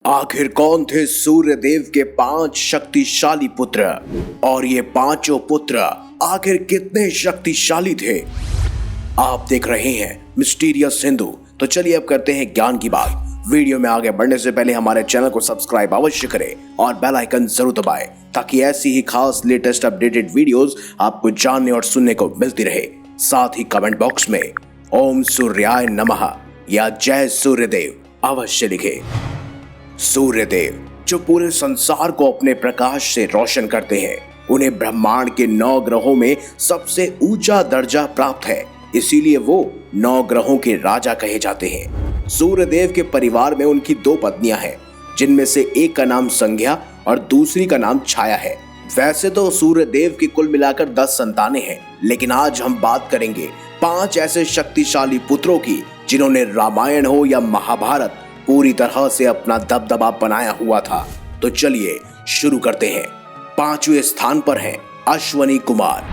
आखिर कौन थे सूर्यदेव के 5 शक्तिशाली पुत्र और ये पांचों पुत्र आखिर कितने शक्तिशाली थे। आप देख रहे हैं मिस्टीरियस हिंदू। तो चलिए अब करते हैं ज्ञान की बात। वीडियो में आगे बढ़ने से पहले हमारे चैनल को सब्सक्राइब अवश्य करें और बेल आइकन जरूर दबाएं ताकि ऐसी ही खास लेटेस्ट अपडेटेड वीडियोस आपको जानने और सुनने को मिलती रहे। साथ ही कमेंट बॉक्स में ओम सूर्याय नमः या जय सूर्यदेव अवश्य लिखें। सूर्यदेव जो पूरे संसार को अपने प्रकाश से रोशन करते हैं, उन्हें ब्रह्मांड के 9 ग्रहों में सबसे ऊंचा दर्जा प्राप्त है, इसीलिए वो 9 ग्रहों के राजा कहे जाते हैं। सूर्यदेव के परिवार में उनकी 2 पत्नियां हैं, जिनमें से एक का नाम संज्ञा और दूसरी का नाम छाया है। वैसे तो सूर्यदेव की कुल मिलाकर 10 संतानें हैं, लेकिन आज हम बात करेंगे 5 ऐसे शक्तिशाली पुत्रों की जिन्होंने रामायण हो या महाभारत पूरी तरह से अपना दबदबा बनाया हुआ था। तो चलिए शुरू करते हैं। 5वें स्थान पर हैं अश्वनी कुमार।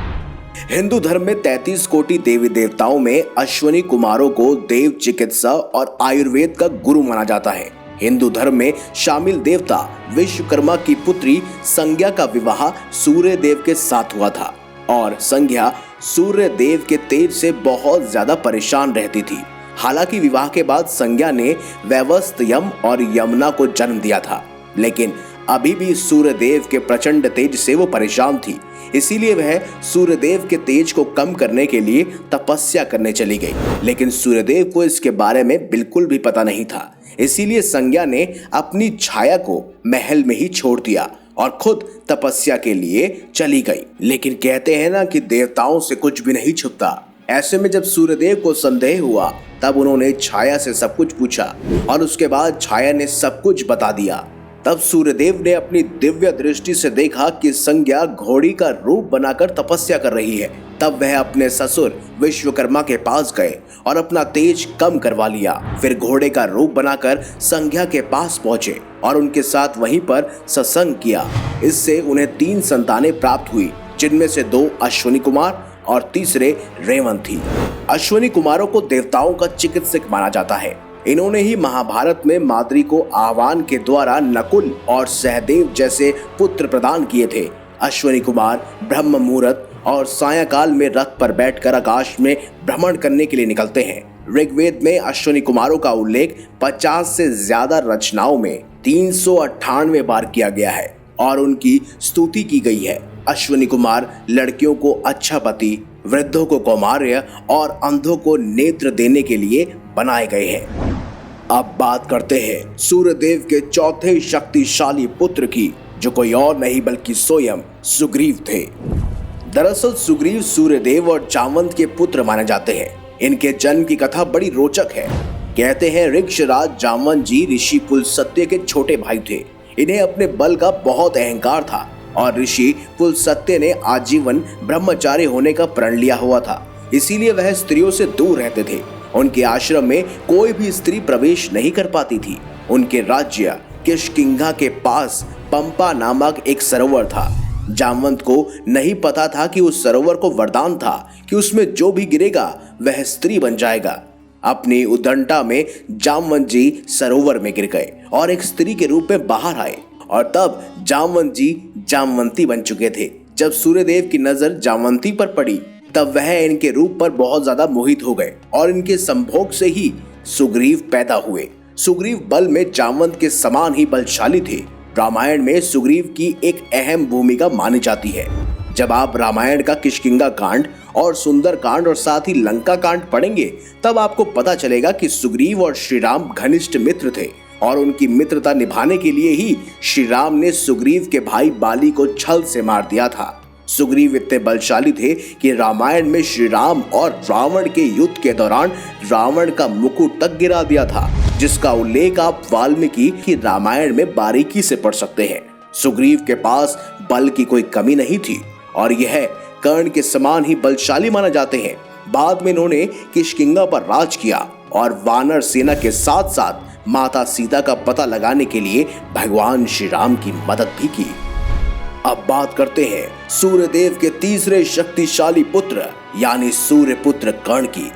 हिंदू धर्म में 33 कोटि देवी देवताओं में अश्वनी कुमारों को देव चिकित्सा और आयुर्वेद का गुरु माना जाता है। हिंदू धर्म में शामिल देवता विश्वकर्मा की पुत्री संज्ञा का विवाह सूर्य देव के साथ हुआ था और संज्ञा सूर्य देव के तेज से बहुत ज्यादा परेशान रहती थी। हालांकि विवाह के बाद संज्ञा ने वैवस्वत यम और यमुना को जन्म दिया था, लेकिन अभी भी सूर्यदेव के प्रचंड तेज से वो परेशान थी। इसीलिए वह सूर्यदेव के तेज को कम करने के लिए तपस्या करने चली गई, लेकिन सूर्यदेव को इसके बारे में बिल्कुल भी पता नहीं था। इसीलिए संज्ञा ने अपनी छाया को महल में ही छोड़ दिया और खुद तपस्या के लिए चली गई। लेकिन कहते हैं ना कि देवताओं से कुछ भी नहीं छुपता। ऐसे में जब सूर्यदेव को संदेह हुआ तब उन्होंने छाया से सब कुछ पूछा और उसके बाद छाया ने सब कुछ बता दिया। तब सूर्यदेव ने अपनी दिव्य दृष्टि से देखा कि संज्ञा घोड़ी का रूप बनाकर तपस्या कर रही है। तब वह अपने ससुर विश्वकर्मा के पास गए और अपना तेज कम करवा लिया। फिर घोड़े का रूप बनाकर संज्ञा के पास पहुंचे और उनके साथ वहीं पर सत्संग किया। इससे उन्हें 3 संतानें प्राप्त हुई, जिनमें से 2 अश्वनी कुमार और तीसरे रेवंत थी। अश्वनी कुमारों को देवताओं का चिकित्सक माना जाता है। इन्होंने ही महाभारत में माद्री को आह्वान के द्वारा नकुल और सहदेव जैसे पुत्र प्रदान किए थे। अश्वनी कुमार ब्रह्म मुहूर्त और सायंकाल में रथ पर बैठकर आकाश में भ्रमण करने के लिए निकलते हैं। ऋग्वेद में अश्वनी कुमारों का उल्लेख 50 से ज्यादा रचनाओं में 398 बार किया गया है और उनकी स्तुति की गई है। अश्वनी कुमार लड़कियों को अच्छा पति, वृद्धों को कौमार्य और अंधों को नेत्र देने के लिए बनाए गए हैं। अब बात करते हैं सूर्यदेव के चौथे शक्तिशाली पुत्र की, जो कोई और नहीं बल्कि स्वयं सुग्रीव थे। दरअसल सुग्रीव सूर्यदेव और जामवंत के पुत्र माने जाते हैं। इनके जन्म की कथा बड़ी रोचक है। कहते हैं ऋक्षराज जामवंत जी ऋषि पुलस्त्य के छोटे भाई थे। इन्हें अपने बल का बहुत अहंकार था और ऋषि पुलस्त्य ने आजीवन ब्रह्मचारी होने का प्रण लिया हुआ था। इसीलिए वह स्त्रियों से दूर रहते थे। उनके आश्रम में कोई भी स्त्री प्रवेश नहीं कर पाती थी। उनके राज्य किष्किंधा के पास पंपा नामक एक सरोवर था। जामवंत को नहीं पता था कि उस सरोवर को वरदान था कि उसमें जो भी गिरेगा वह स्त्री बन जाएगा। अपनी उद्दंडता में जामवंत जी सरोवर में गिर गए और एक स्त्री के रूप में बाहर आए और तब जामवंत जी जामवंती बन चुके थे। जब सूर्यदेव की नजर जामवंती पर पड़ी तब वह इनके रूप पर बहुत ज्यादा मोहित हो गए और इनके संभोग से ही सुग्रीव पैदा हुए। सुग्रीव बल में जामवंत के समान ही बलशाली थे। रामायण में सुग्रीव की एक अहम भूमिका मानी जाती है। जब आप रामायण का किष्किंधा कांड और सुंदर कांड और साथ ही लंका कांड पढ़ेंगे तब आपको पता चलेगा कि सुग्रीव और श्री राम घनिष्ठ मित्र थे और उनकी मित्रता निभाने के लिए ही श्री राम ने सुग्रीव के भाई बाली को छल से मार दिया था। सुग्रीव इतने बलशाली थे कि रामायण में श्री राम और रावण के युद्ध के दौरान रावण का मुकुट तक गिरा दिया था, जिसका उल्लेख आप वाल्मीकि की रामायण में बारीकी से पढ़ सकते हैं। सुग्रीव के पास बल की कोई कमी नहीं थी और यह कर्ण के समान ही बलशाली माना जाते हैं। बाद में इन्होंने किष्किंधा पर राज किया और वानर सेना के साथ साथ माता सीता का पता लगाने के लिए भगवान श्री राम की मदद भी की। अब बात करते हैं सूर्यदेव के तीसरे शक्तिशाली पुत्र यानी सूर्यपुत्र कर्ण की।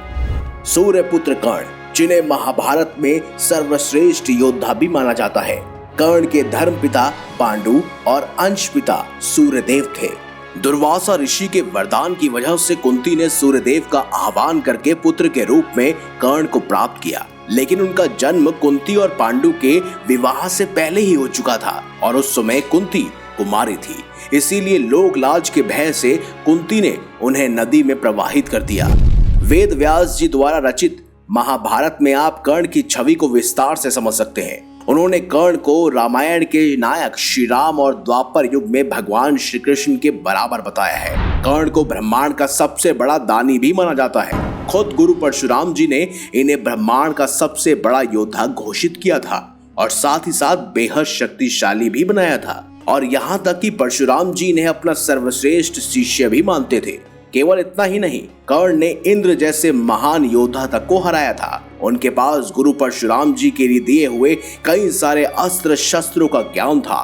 सूर्यपुत्र कर्ण जिन्हें महाभारत में सर्वश्रेष्ठ योद्धा भी माना जाता है। कर्ण के धर्मपिता पांडु और अंश पिता सूर्यदेव थे। दुर्वासा ऋषि के वरदान की वजह से कुंती ने सूर्यदेव का आह्वान करके पुत्र के रूप में कर्ण को प्राप्त किया, लेकिन उनका जन्म कुंती और पांडु के विवाह से पहले ही हो चुका था और उस समय कुंती कुमारी थी। इसीलिए लोक लाज के भय से कुंती ने उन्हें नदी में प्रवाहित कर दिया। वेद व्यास जी द्वारा रचित महाभारत में आप कर्ण की छवि को विस्तार से समझ सकते हैं। उन्होंने कर्ण को रामायण के नायक श्री राम और द्वापर युग में भगवान श्री कृष्ण के बराबर बताया है। कर्ण को ब्रह्मांड का सबसे बड़ा दानी भी माना जाता है। खुद गुरु परशुराम जी ने इन्हें ब्रह्मांड का सबसे बड़ा योद्धा घोषित किया था और साथ ही साथ बेहद शक्तिशाली भी बनाया था। और यहाँ तक कि परशुराम जी ने अपना सर्वश्रेष्ठ शिष्य भी मानते थे। केवल इतना ही नहीं, कर्ण ने इंद्र जैसे महान योद्धा तक को हराया था। उनके पास गुरु परशुराम जी के लिए दिए हुए कई सारे अस्त्र शस्त्रों का ज्ञान था।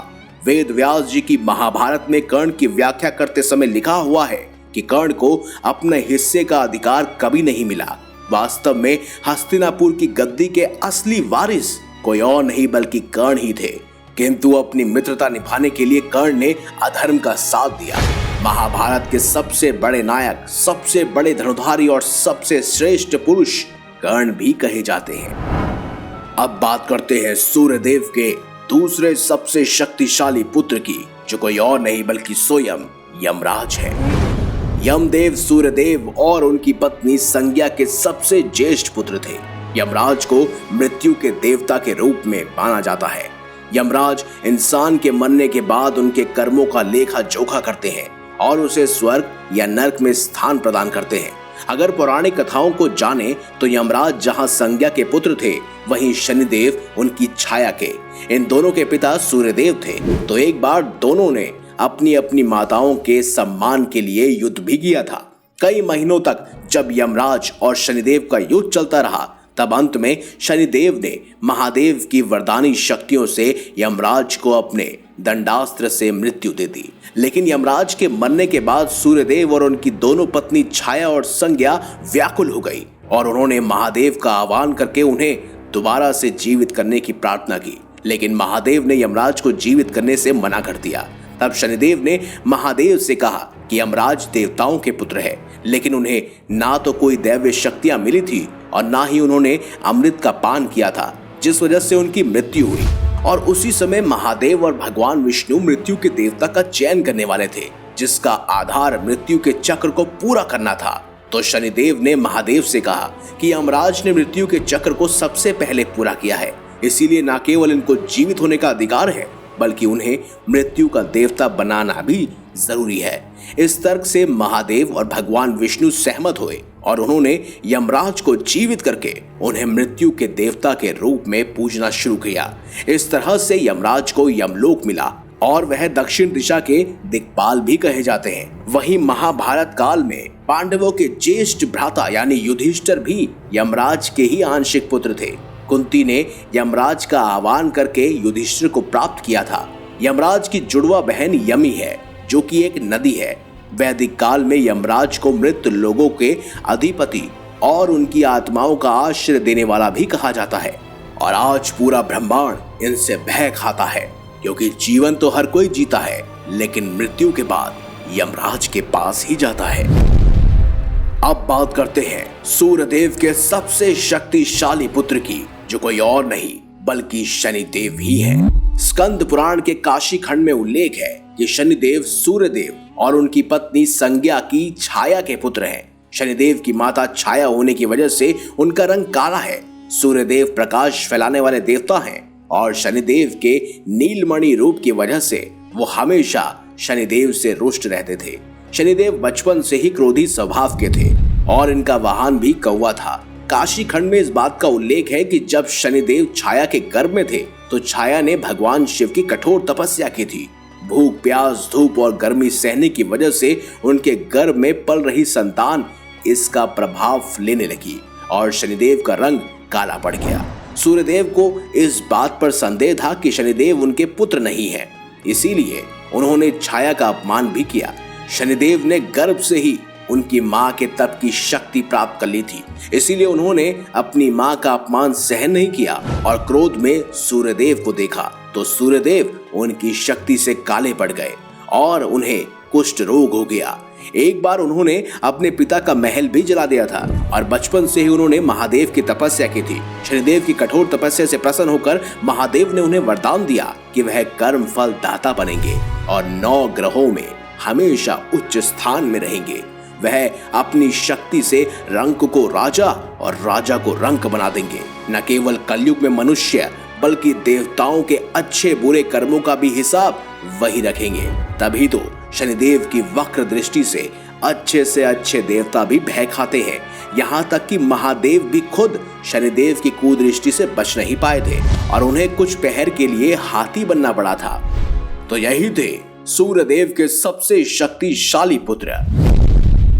वेद व्यास जी की महाभारत में कर्ण की व्याख्या करते समय लिखा हुआ है कि कर्ण को अपने हिस्से का अधिकार कभी नहीं मिला। वास्तव में हस्तिनापुर की गद्दी के असली वारिस कोई और नहीं बल्कि कर्ण ही थे, किंतु अपनी मित्रता निभाने के लिए कर्ण ने अधर्म का साथ दिया। महाभारत के सबसे बड़े नायक, सबसे बड़े धनुधारी और सबसे श्रेष्ठ पुरुष कर्ण भी कहे जाते हैं। अब बात करते हैं सूर्यदेव के दूसरे सबसे शक्तिशाली पुत्र की, जो कोई और नहीं बल्कि स्वयं यमराज है। यमदेव सूर्यदेव और उनकी पत्नी संज्ञा के सबसे ज्येष्ठ पुत्र थे। यमराज को मृत्यु के देवता के रूप में माना जाता है। यमराज इंसान के मरने के बाद उनके कर्मों का लेखा जोखा करते हैं और उसे स्वर्ग या नरक में स्थान प्रदान करते हैं। अगर पौराणिक कथाओं को जाने तो यमराज जहां संज्ञा के पुत्र थे, वहीं शनिदेव उनकी छाया के। इन दोनों के पिता सूर्यदेव थे। तो एक बार दोनों ने अपनी अपनी माताओं के सम्मान के लिए युद्ध भी किया था। कई महीनों तक जब यमराज और शनिदेव का युद्ध चलता रहा, तब अंत में शनिदेव ने महादेव की वरदानी शक्तियों से यमराज को अपने दंडास्त्र से मृत्यु दे दी। लेकिन यमराज के मरने के बाद सूर्यदेव और उनकी दोनों पत्नी छाया और संज्ञा व्याकुल हो गई और उन्होंने महादेव का आह्वान करके उन्हें दोबारा से जीवित करने की प्रार्थना की। लेकिन महादेव ने यमराज को जीवित करने से मना कर दिया। तब शनिदेव ने महादेव से कहा कि यमराज देवताओं के पुत्र है, लेकिन उन्हें ना तो कोई दैव्य शक्तियां मिली थी और ना ही उन्होंने अमृत का पान किया था, जिस वजह से उनकी मृत्यु हुई। और उसी समय महादेव और भगवान विष्णु मृत्यु के देवता का चयन करने वाले थे, जिसका आधार मृत्यु के चक्र को पूरा करना था। तो शनिदेव ने महादेव से कहा कि यमराज ने मृत्यु के चक्र को सबसे पहले पूरा किया है, इसीलिए न केवल इनको जीवित होने का अधिकार है, बल्कि उन्हें मृत्यु का देवता बनाना भी जरूरी है। इस तर्क से महादेव और भगवान विष्णु सहमत हुए और उन्होंने यमराज को जीवित करके उन्हें मृत्यु के देवता के रूप में पूजना शुरू किया। इस तरह से यमराज को यमलोक मिला और वह दक्षिण दिशा के दिक्पाल भी कहे जाते हैं। वहीं महाभारत काल में पांडवों के ज्येष्ठ भ्राता यानी युधिष्ठिर भी यमराज के ही आंशिक पुत्र थे। कुंती ने यमराज का आह्वान करके युधिष्ठिर को प्राप्त किया था। यमराज की जुड़वा बहन यमी है, जो कि एक नदी है। वैदिक काल में यमराज को मृत लोगों के अधिपति और उनकी आत्माओं का आश्रय देने वाला भी कहा जाता है। और आज पूरा ब्रह्मांड इनसे भय खाता है, क्योंकि जीवन तो हर कोई जीता है, लेकिन मृत्यु के बाद यमराज के पास ही जाता है। अब बात करते हैं सूर्यदेव के सबसे शक्तिशाली पुत्र की, जो कोई और नहीं बल्कि शनिदेव ही है। स्कंद पुराण के काशी खंड में उल्लेख है कि शनिदेव सूर्यदेव और उनकी पत्नी संज्ञा की छाया के पुत्र हैं। शनिदेव की माता छाया होने की वजह से उनका रंग काला है। सूर्यदेव प्रकाश फैलाने वाले देवता हैं और शनिदेव के नीलमणि रूप की वजह से वो हमेशा शनिदेव से रुष्ट रहते थे। शनिदेव बचपन से ही क्रोधी स्वभाव के थे और इनका वाहन भी कौवा था। काशी खंड में इस बात का उल्लेख है कि जब शनिदेव छाया के गर्भ में थे तो छाया ने भगवान शिव की कठोर तपस्या की थी। भूख, प्यास, धूप और गर्मी सहने की वजह से उनके गर्भ में पल रही संतान इसका प्रभाव लेने लगी और शनिदेव का रंग काला पड़ गया। सूर्यदेव को इस बात पर संदेह था कि शनिदेव उनके पुत्र नहीं है, इसीलिए उन्होंने छाया का अपमान भी किया। शनिदेव ने गर्भ से ही उनकी माँ के तप की शक्ति प्राप्त कर ली थी। इसीलिए उन्होंने अपनी माँ का अपमान सहन नहीं किया और क्रोध में सूर्यदेव को देखा तो सूर्यदेव उनकी शक्ति से काले पड़ गए और उन्हें कुष्ठ रोग हो गया। एक बार उन्होंने अपने पिता का महल भी जला दिया था और बचपन से ही उन्होंने महादेव की तपस्या की थी। शनिदेव की कठोर तपस्या से प्रसन्न होकर महादेव ने उन्हें वरदान दिया कि वह कर्म फल दाता बनेंगे और 9 ग्रहों में हमेशा उच्च स्थान में रहेंगे। वह अपनी शक्ति से रंक को राजा और राजा को रंक बना देंगे। न केवल कलयुग में मनुष्य बल्कि देवताओं के अच्छे बुरे कर्मों का भी हिसाब वही रखेंगे। तभी तो शनिदेव की वक्र दृष्टि से अच्छे देवता भी भय खाते हैं। यहाँ तक कि महादेव भी खुद शनिदेव की कुदृष्टि से बच नहीं पाए थे और उन्हें कुछ पहर के लिए हाथी बनना पड़ा था। तो यही थे सूर्यदेव के सबसे शक्तिशाली पुत्र।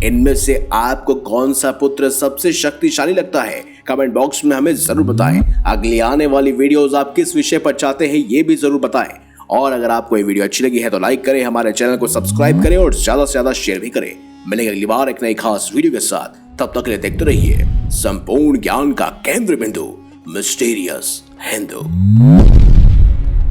इनमें से आपको कौन सा पुत्र सबसे शक्तिशाली लगता है? कमेंट बॉक्स में हमें जरूर बताएं। अगली आने वाली वीडियोस आप किस विषय पर चाहते हैं ये भी जरूर बताएं। और अगर आपको ये वीडियो अच्छी लगी है तो लाइक करें, हमारे चैनल को सब्सक्राइब करें और ज्यादा से ज्यादा शेयर भी करें। मिलेंगे अगली बार एक नई खास वीडियो के साथ। तब तक के लिए देखते रहिए संपूर्ण ज्ञान का केंद्र बिंदु मिस्टीरियस हिंदू।